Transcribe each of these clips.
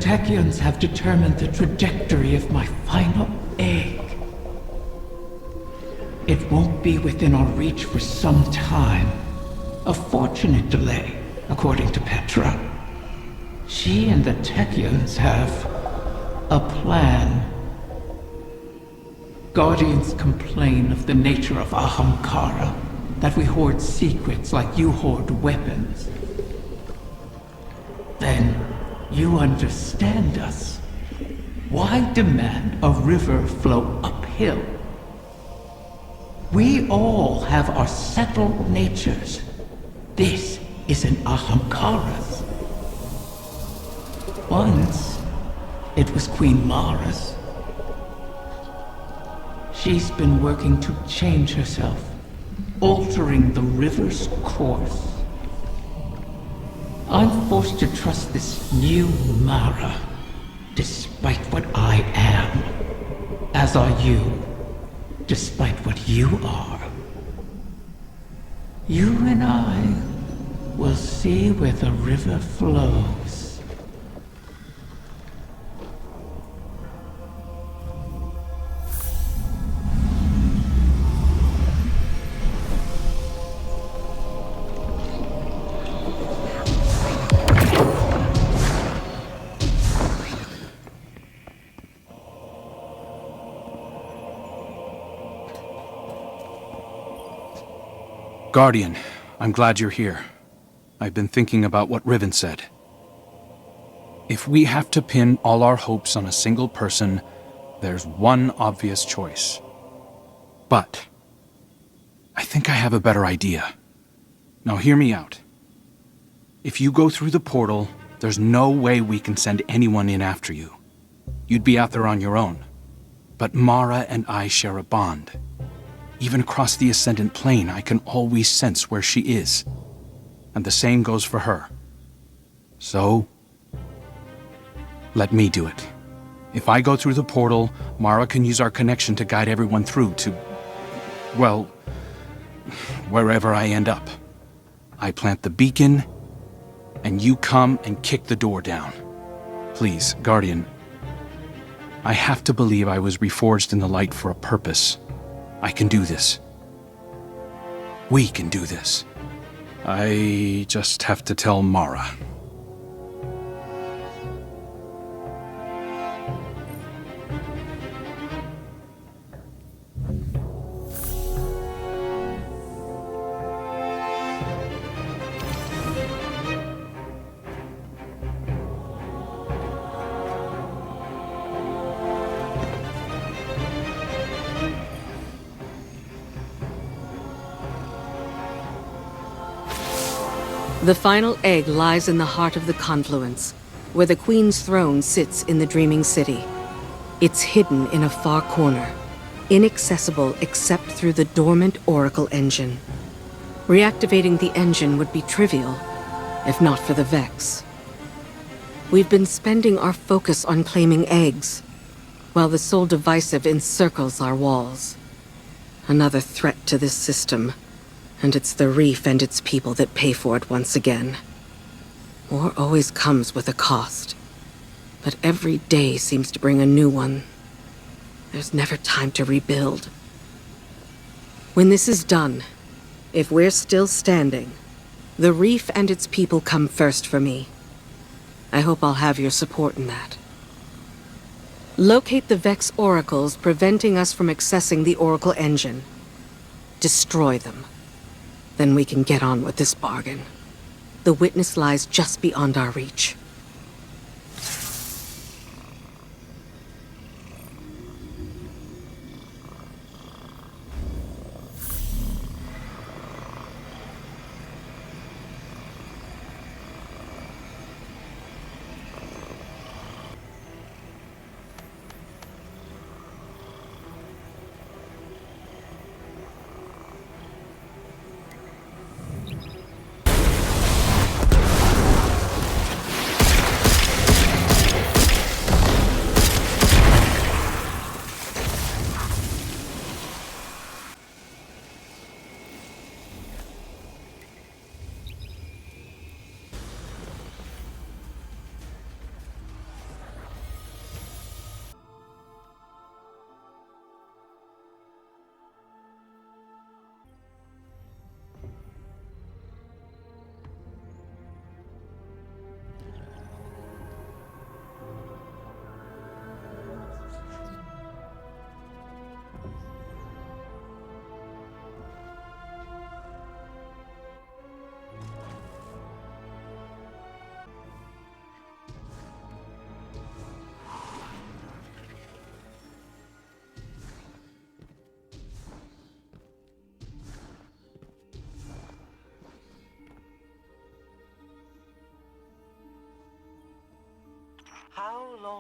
Techians have determined the trajectory of my final egg. It won't be within our reach for some time. A fortunate delay, according to Petra. She and the Techians have a plan. Guardians complain of the nature of Ahamkara, that we hoard secrets like you hoard weapons. Then you understand us. Why demand a river flow uphill? We all have our settled natures. This is an Ahamkara's. Once, it was Queen Mara's. She's been working to change herself, altering the river's course. I'm forced to trust this new Mara, despite what I am. As are you, despite what you are. You and I will see where the river flows. Guardian, I'm glad you're here. I've been thinking about what Riven said. If we have to pin all our hopes on a single person, there's one obvious choice. But I think I have a better idea. Now hear me out. If you go through the portal, there's no way we can send anyone in after you. You'd be out there on your own. But Mara and I share a bond. Even across the Ascendant Plane, I can always sense where she is. And the same goes for her. So, let me do it. If I go through the portal, Mara can use our connection to guide everyone through to, well, wherever I end up. I plant the beacon, and you come and kick the door down. Please, Guardian, I have to believe I was reforged in the light for a purpose. I can do this. We can do this. I just have to tell Mara. The final egg lies in the heart of the confluence, where the Queen's throne sits in the dreaming city. It's hidden in a far corner, inaccessible except through the dormant Oracle engine. Reactivating the engine would be trivial, if not for the Vex. We've been spending our focus on claiming eggs, while the Soul Divisive encircles our walls. Another threat to this system. And it's the reef and its people that pay for it once again. War always comes with a cost. But every day seems to bring a new one. There's never time to rebuild. When this is done, if we're still standing, the reef and its people come first for me. I hope I'll have your support in that. Locate the Vex oracles preventing us from accessing the Oracle engine. Destroy them. Then we can get on with this bargain. The witness lies just beyond our reach.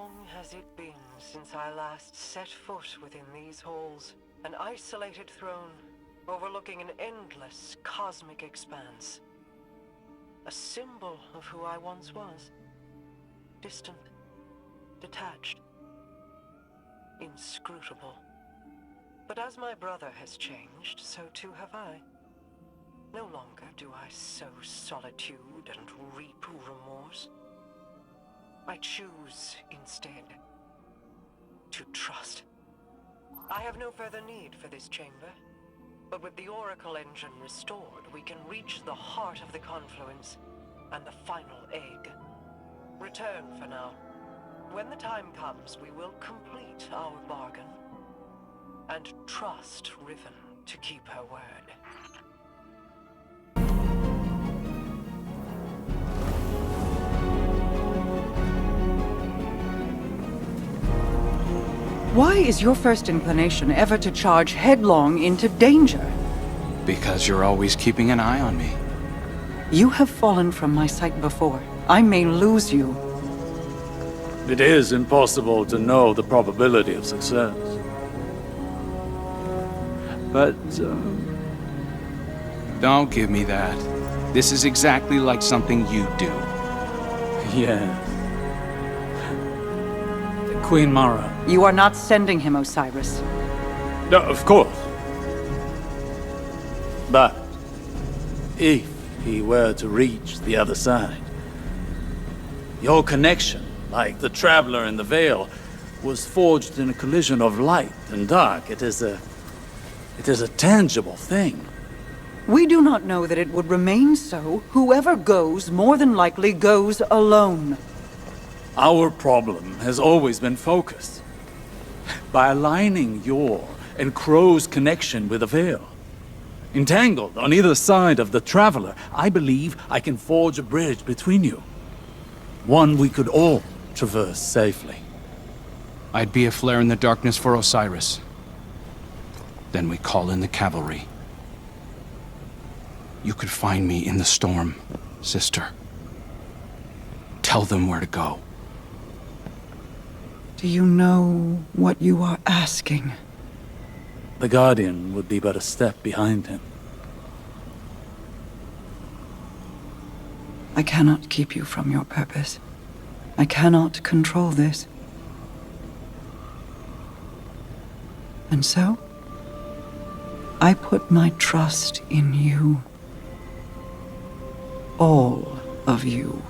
long has it been since I last set foot within these halls? An isolated throne, overlooking an endless cosmic expanse. A symbol of who I once was. Distant, detached, inscrutable. But as my brother has changed, so too have I. No longer do I sow solitude and reap remorse. I choose, instead, to trust. I have no further need for this chamber, but with the Oracle engine restored, we can reach the heart of the confluence and the final egg. Return for now. When the time comes, we will complete our bargain and trust Riven to keep her word. Why is your first inclination ever to charge headlong into danger? Because you're always keeping an eye on me. You have fallen from my sight before. I may lose you. It is impossible to know the probability of success. But, Don't give me that. This is exactly like something you do. yes. Queen Mara. You are not sending him, Osiris. No, of course. But, if he were to reach the other side, your connection, like the traveler in the Veil, was forged in a collision of light and dark. It is a tangible thing. We do not know that it would remain so. Whoever goes, more than likely goes alone. Our problem has always been focus. By aligning your and Crow's connection with the Veil, entangled on either side of the Traveler, I believe I can forge a bridge between you. One we could all traverse safely. I'd be a flare in the darkness for Osiris. Then we call in the cavalry. You could find me in the storm, sister. Tell them where to go. Do you know what you are asking? The Guardian would be but a step behind him. I cannot keep you from your purpose. I cannot control this. And so, I put my trust in you. All of you.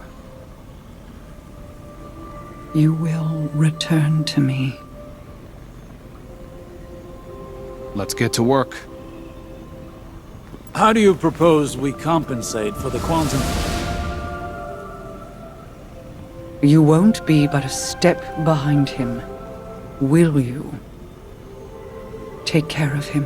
You will return to me. Let's get to work. How do you propose we compensate for the quantum? You won't be but a step behind him, will you? Take care of him.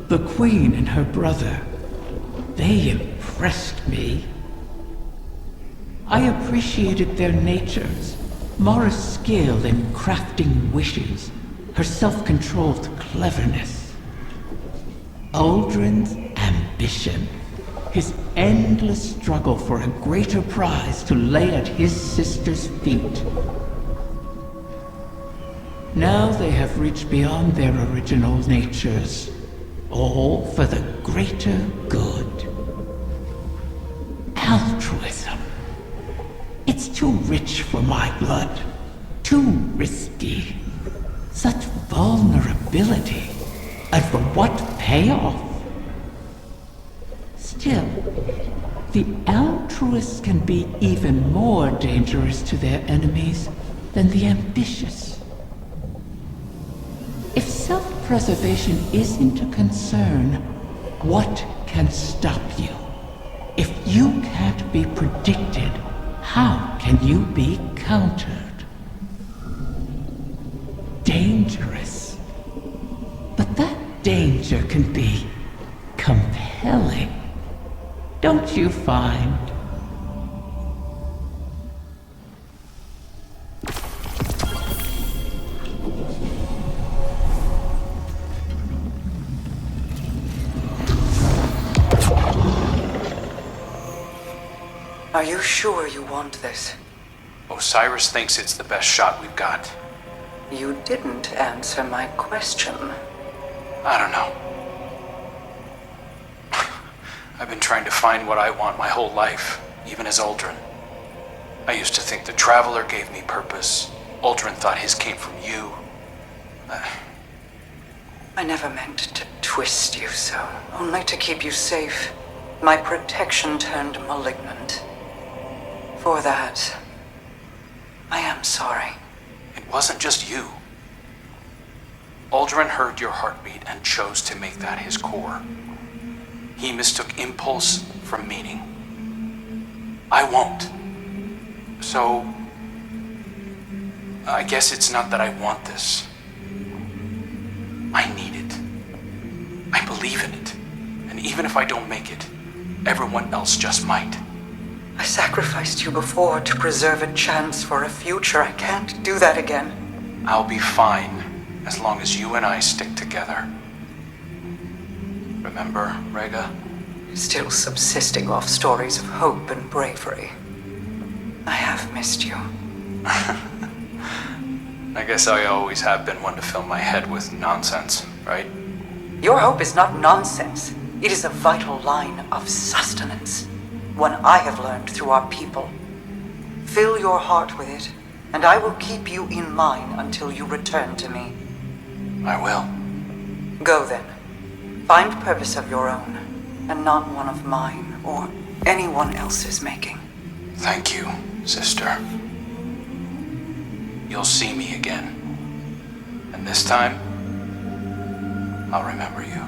The Queen and her brother, they impressed me. I appreciated their natures, Mara's skill in crafting wishes, her self-controlled cleverness. Uldren's ambition, his endless struggle for a greater prize to lay at his sister's feet. Now they have reached beyond their original natures, all for the greater good. Altruism. It's too rich for my blood. Too risky. Such vulnerability. And for what payoff? Still, the altruists can be even more dangerous to their enemies than the ambitious. If self-preservation isn't a concern, what can stop you? If you can't be predicted, how can you be countered? Dangerous. But that danger can be compelling. Don't you find? Are you sure you want this? Osiris thinks it's the best shot we've got. You didn't answer my question. I don't know. I've been trying to find what I want my whole life, even as Uldren. I used to think the Traveler gave me purpose. Uldren thought his came from you. I never meant to twist you so, only to keep you safe. My protection turned malignant. For that, I am sorry. It wasn't just you. Uldren heard your heartbeat and chose to make that his core. He mistook impulse from meaning. I won't. So, I guess it's not that I want this. I need it. I believe in it. And even if I don't make it, everyone else just might. I sacrificed you before to preserve a chance for a future. I can't do that again. I'll be fine, as long as you and I stick together. Remember, Rega? Still subsisting off stories of hope and bravery. I have missed you. I guess I always have been one to fill my head with nonsense, right? Your hope is not nonsense. It is a vital line of sustenance. One I have learned through our people. Fill your heart with it, and I will keep you in mine until you return to me. I will. Go then. Find purpose of your own, and not one of mine or anyone else's making. Thank you, sister. You'll see me again. And this time, I'll remember you.